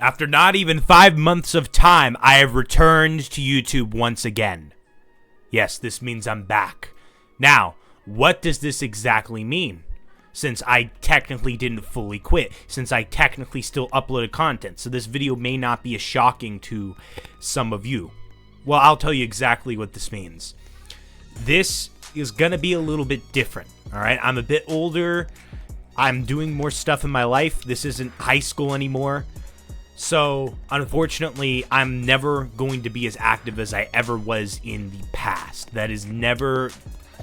After not even 5 months of time, I have returned to YouTube once again. Yes, this means I'm back. Now, what does this exactly mean? Since I technically didn't fully quit, since I technically still uploaded content, so this video may not be as shocking to some of you. Well, I'll tell you exactly what this means. This is gonna be a little bit different, alright? I'm a bit older, I'm doing more stuff in my life, this isn't high school anymore. So, unfortunately, I'm never going to be as active as I ever was in the past. That is never,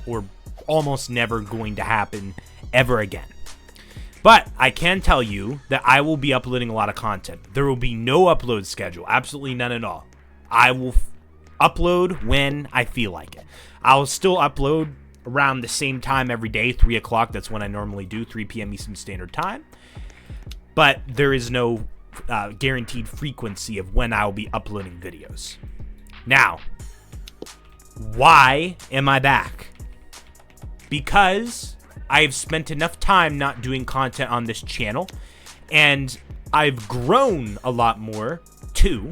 or almost never, going to happen ever again. But I can tell you that I will be uploading a lot of content. There will be no upload schedule, absolutely none at all. I will upload when I feel like it. I'll still upload around the same time every day, 3 o'clock. That's when I normally do, 3 p.m. Eastern Standard Time. But there is no guaranteed frequency of when I'll be uploading videos. Now, why am I back? Because I've spent enough time not doing content on this channel, and I've grown a lot more too,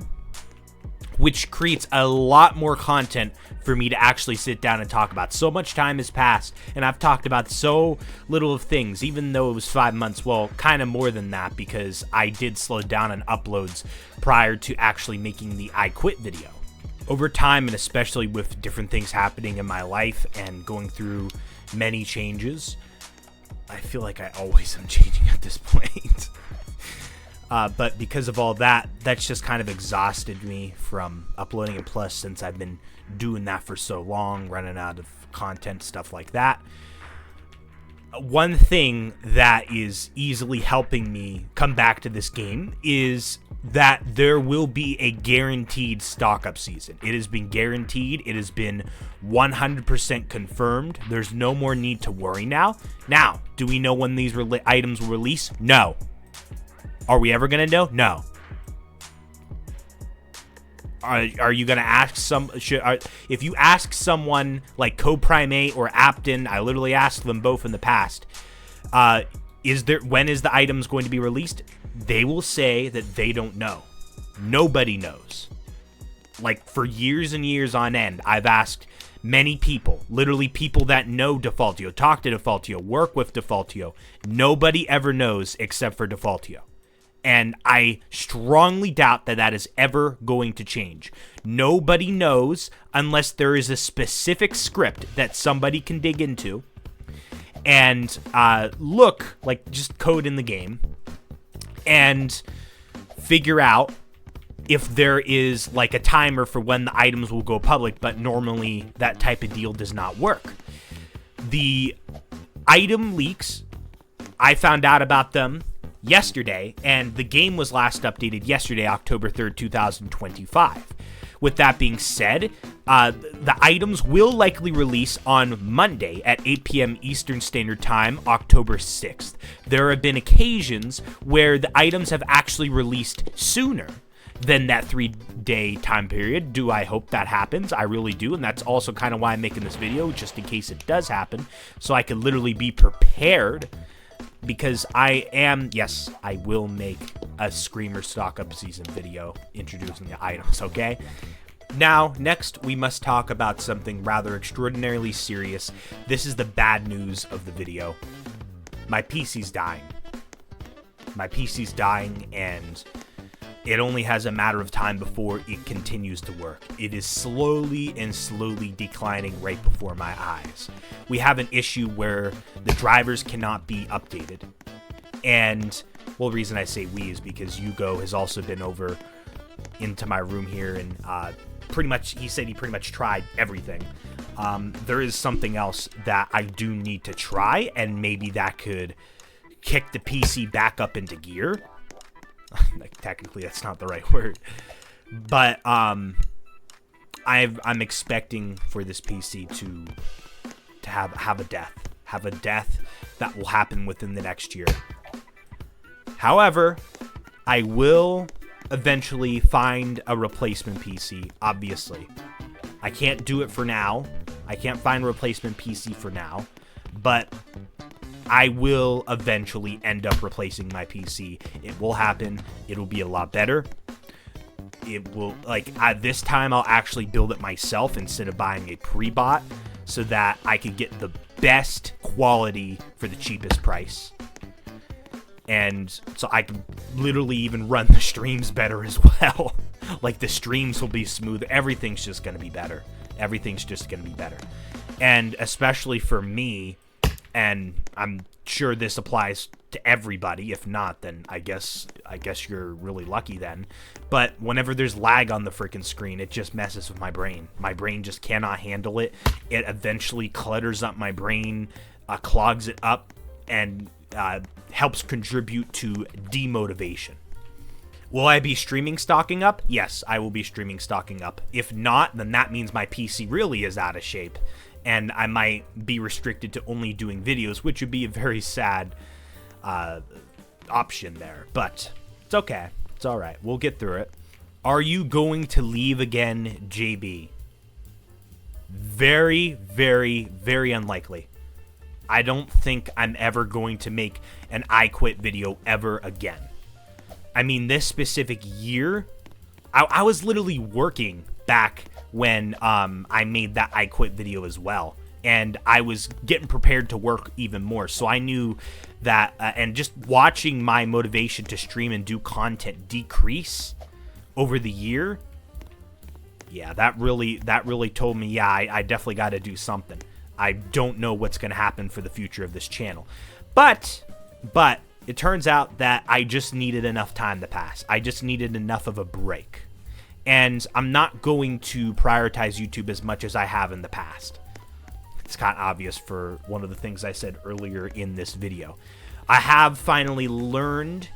which creates a lot more content for me to actually sit down and talk about. So much time has passed, and I've talked about so little of things, even though it was 5 months. Well, kind of more than that, because I did slow down on uploads prior to actually making the I Quit video. Over time, and especially with different things happening in my life and going through many changes, I feel like I always am changing at this point. But because of all that, that's just kind of exhausted me from uploading. And plus, since I've been doing that for so long, running out of content, stuff like that. One thing that is easily helping me come back to this game is that there will be a guaranteed stock-up season. It has been guaranteed. It has been 100% confirmed. There's no more need to worry now. Now, do we know when these items will release? No. Are we ever going to know? No. Are you going to ask if you ask someone like CoPrimate or Apton, I literally asked them both in the past, when is the items going to be released? They will say that they don't know. Nobody knows. Like, for years and years on end, I've asked many people, literally people that know Defaultio, talk to Defaultio, work with Defaultio. Nobody ever knows except for Defaultio. And I strongly doubt that that is ever going to change. Nobody knows unless there is a specific script that somebody can dig into and look, like just code in the game, and figure out if there is like a timer for when the items will go public, but normally that type of deal does not work. The item leaks, I found out about them yesterday, and the game was last updated yesterday, October 3rd, 2025. With that being said, the items will likely release on Monday at 8 p.m. Eastern Standard Time, October 6th. There have been occasions where the items have actually released sooner than that 3-day time period. Do I hope that happens? I really do, and that's also kind of why I'm making this video, just in case it does happen, so I can literally be prepared. Because yes, I will make a Screamer stock-up season video introducing the items, okay? Now, next, we must talk about something rather extraordinarily serious. This is the bad news of the video. My PC's dying. My PC's dying, and it only has a matter of time before it continues to work. It is slowly and slowly declining right before my eyes. We have an issue where the drivers cannot be updated. And, well, the reason I say we is because Hugo has also been over into my room here, and he said he pretty much tried everything. There is something else that I do need to try, and maybe that could kick the PC back up into gear. Like, technically, that's not the right word, but I'm expecting for this PC to have a death that will happen within the next year. However, I will eventually find a replacement PC. Obviously, I can't do it for now. I can't find a replacement PC for now, but I will eventually end up replacing my PC. It will happen. It'll be a lot better. It will, like, this time I'll actually build it myself instead of buying a pre-bought, so that I could get the best quality for the cheapest price. And so I can literally even run the streams better as well. Like, the streams will be smoother. Everything's just going to be better. Everything's just going to be better. And especially for me, and I'm sure this applies to everybody. If not, then I guess you're really lucky then. But whenever there's lag on the freaking screen, it just messes with my brain. My brain just cannot handle it. It eventually clutters up my brain, clogs it up, and helps contribute to demotivation. Will I be streaming stocking up? Yes, I will be streaming stocking up. If not, then that means my PC really is out of shape, and I might be restricted to only doing videos, which would be a very sad option there. But it's okay. It's all right. We'll get through it. Are you going to leave again, JB? Very, very, very unlikely. I don't think I'm ever going to make an I quit video ever again. I mean, this specific year, I was literally working back when I made that I quit video as well. And I was getting prepared to work even more. So I knew that, and just watching my motivation to stream and do content decrease over the year, yeah, that really told me, yeah, I definitely got to do something. I don't know what's going to happen for the future of this channel. But it turns out that I just needed enough time to pass. I just needed enough of a break. And I'm not going to prioritize YouTube as much as I have in the past. It's kind of obvious for one of the things I said earlier in this video. I have finally learned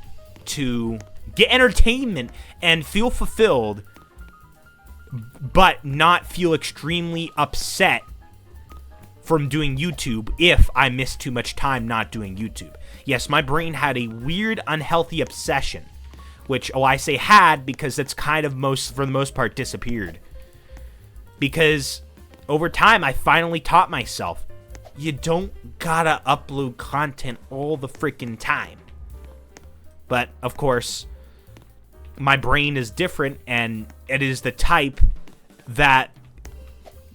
to get entertainment and feel fulfilled, but not feel extremely upset from doing YouTube if I miss too much time not doing YouTube. Yes, my brain had a weird, unhealthy obsession, which, I say had because it's kind of for the most part, disappeared. Because over time, I finally taught myself, you don't gotta upload content all the freaking time. But, of course, my brain is different, and it is the type that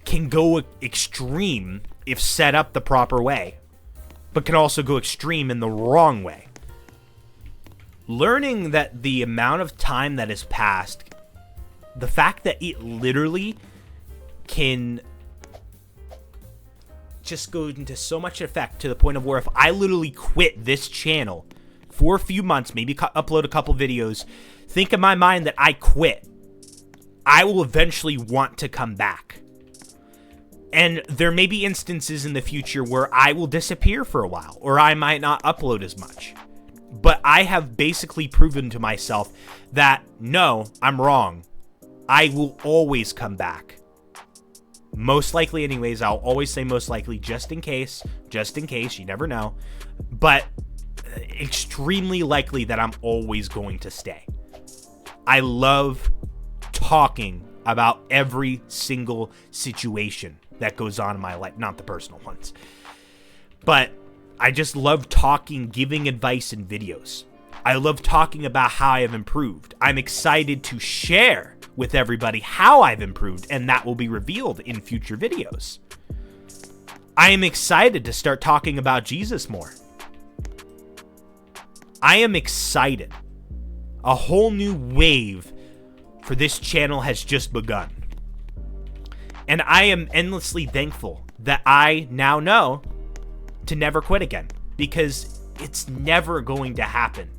can go extreme if set up the proper way, but can also go extreme in the wrong way. Learning that the amount of time that has passed, the fact that it literally can just go into so much effect to the point of where if I literally quit this channel for a few months, maybe upload a couple videos, think in my mind that I quit, I will eventually want to come back. And there may be instances in the future where I will disappear for a while, or I might not upload as much. But I have basically proven to myself that, no, I'm wrong. I will always come back. Most likely anyways, I'll always say most likely, just in case, you never know. But extremely likely that I'm always going to stay. I love talking about every single situation that goes on in my life, not the personal ones. But I just love talking, giving advice in videos. I love talking about how I have improved. I'm excited to share with everybody how I've improved, and that will be revealed in future videos. I am excited to start talking about Jesus more. I am excited. A whole new wave for this channel has just begun. And I am endlessly thankful that I now know to never quit again, because it's never going to happen.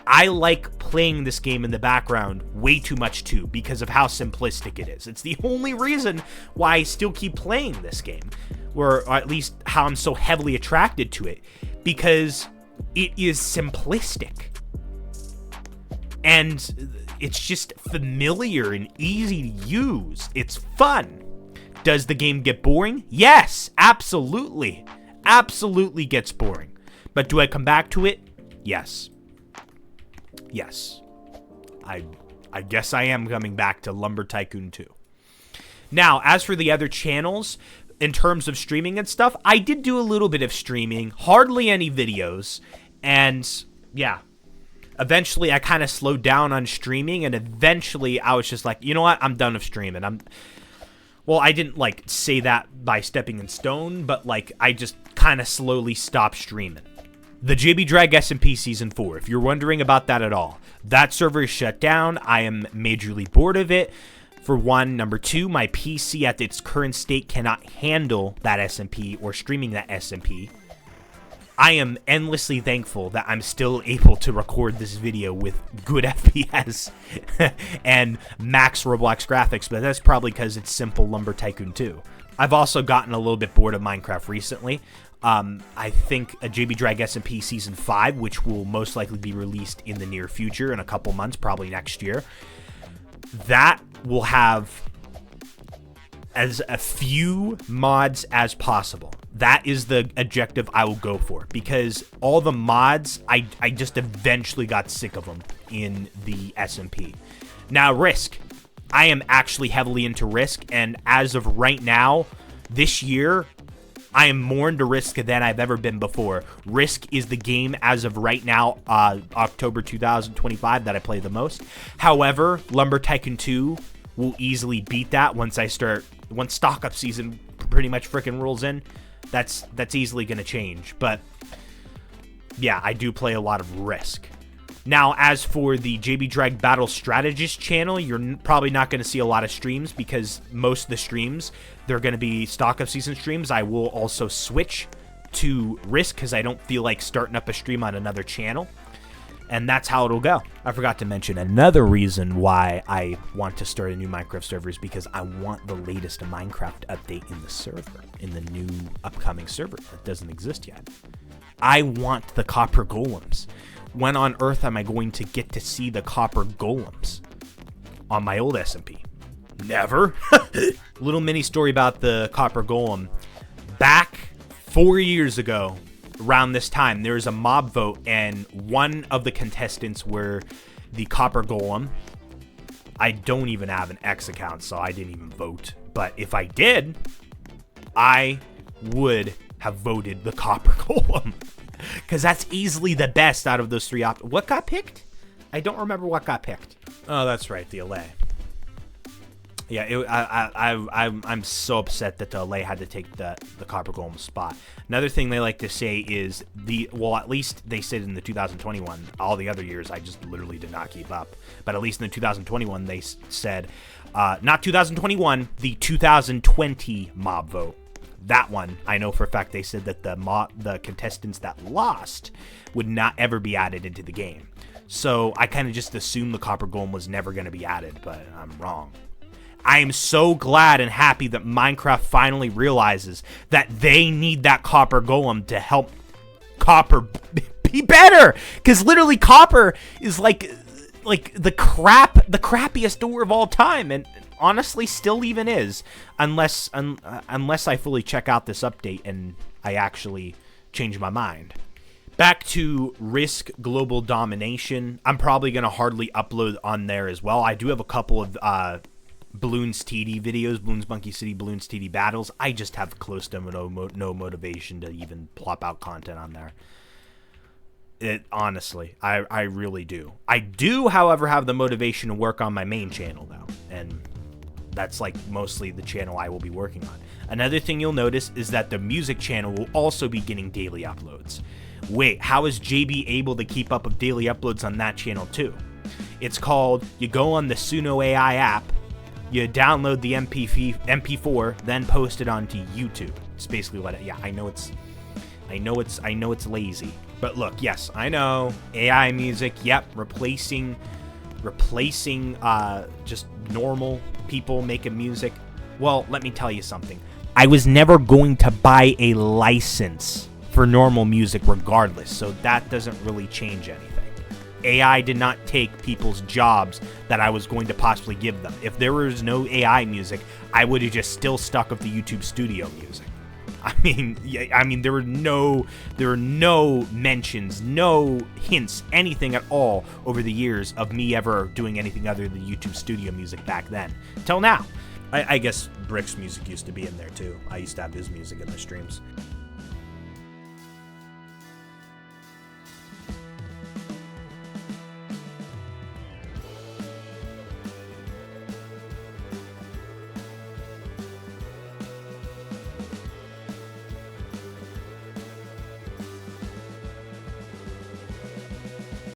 I like playing this game in the background way too much too, because of how simplistic it is. It's the only reason why I still keep playing this game, or at least how I'm so heavily attracted to it, because it is simplistic. And it's just familiar and easy to use. It's fun. Does the game get boring? Yes, absolutely. Absolutely gets boring. But do I come back to it? Yes. Yes. I guess I am coming back to Lumber Tycoon 2. Now, as for the other channels, in terms of streaming and stuff, I did do a little bit of streaming, hardly any videos, and yeah. Eventually, I kind of slowed down on streaming, and eventually I was just like, you know what? I'm done with streaming. Well, I didn't, like, say that by stepping in stone, but, like, I just kind of slowly stopped streaming. The JBdrag SMP Season 4, if you're wondering about that at all, that server is shut down. I am majorly bored of it, for one. Number two, my PC at its current state cannot handle that SMP or streaming that SMP. I am endlessly thankful that I'm still able to record this video with good FPS and max Roblox graphics, but that's probably because it's simple Lumber Tycoon 2. I've also gotten a little bit bored of Minecraft recently. I think a JBdrag SMP Season 5, which will most likely be released in the near future in a couple months, probably next year, that will have as a few mods as possible. That is the objective I will go for, because all the mods, I just eventually got sick of them in the SMP. Now, Risk. I am actually heavily into Risk, and as of right now, this year, I am more into Risk than I've ever been before. Risk is the game as of right now, October 2025, that I play the most. However, Lumber Tycoon 2 will easily beat that once stock up season pretty much freaking rolls in. That's easily going to change. But yeah, I do play a lot of Risk. Now, as for the JBdrag Battle Strategist channel, you're probably not going to see a lot of streams, because most of the streams, they're going to be stock up season streams. I will also switch to Risk because I don't feel like starting up a stream on another channel. And that's how it'll go. I forgot to mention another reason why I want to start a new Minecraft server is because I want the latest Minecraft update in the server, in the new upcoming server that doesn't exist yet. I want the copper golems. When on earth am I going to get to see the copper golems on my old SMP? Never. Little mini story about the copper golem. Back 4 years ago, around this time, there was a mob vote, and one of the contestants were the copper golem. I don't even have an X account, so I didn't even vote. But if I did, I would have voted the copper golem, because that's easily the best out of those three options. What got picked? I don't remember what got picked. Oh, that's right, the LA. Yeah, I'm so upset that the LA had to take the copper golem spot. Another thing they like to say is well, at least they said in the 2021. All the other years, I just literally did not keep up. But at least in the 2021, they said, not 2021, the 2020 mob vote. That one, I know for a fact they said that the contestants that lost would not ever be added into the game. So I kind of just assumed the copper golem was never going to be added, but I'm wrong. I am so glad and happy that Minecraft finally realizes that they need that copper golem to help copper be better. Because literally copper is like the crappiest ore of all time, and honestly still even is, unless I fully check out this update and I actually change my mind. Back to Risk Global Domination. I'm probably going to hardly upload on there as well. I do have a couple of Bloons TD videos, Bloons Monkey City, Bloons TD battles. I just have close to no motivation to even plop out content on there. Honestly, I really do. I do, however, have the motivation to work on my main channel, though. And that's like mostly the channel I will be working on. Another thing you'll notice is that the music channel will also be getting daily uploads. Wait, how is JB able to keep up with daily uploads on that channel too? It's called, you go on the Suno AI app, you download the MP4, then post it onto YouTube. It's basically what I know it's lazy. But look, yes, I know, AI music, yep, replacing just normal people making music. Well, let me tell you something. I was never going to buy a license for normal music regardless, so that doesn't really change anything. AI did not take people's jobs that I was going to possibly give them. If there was no AI music, I would have just still stuck with the YouTube studio music. I mean, there were no mentions, no hints, anything at all over the years of me ever doing anything other than YouTube studio music back then. Till now. I guess Brick's music used to be in there too. I used to have his music in the streams.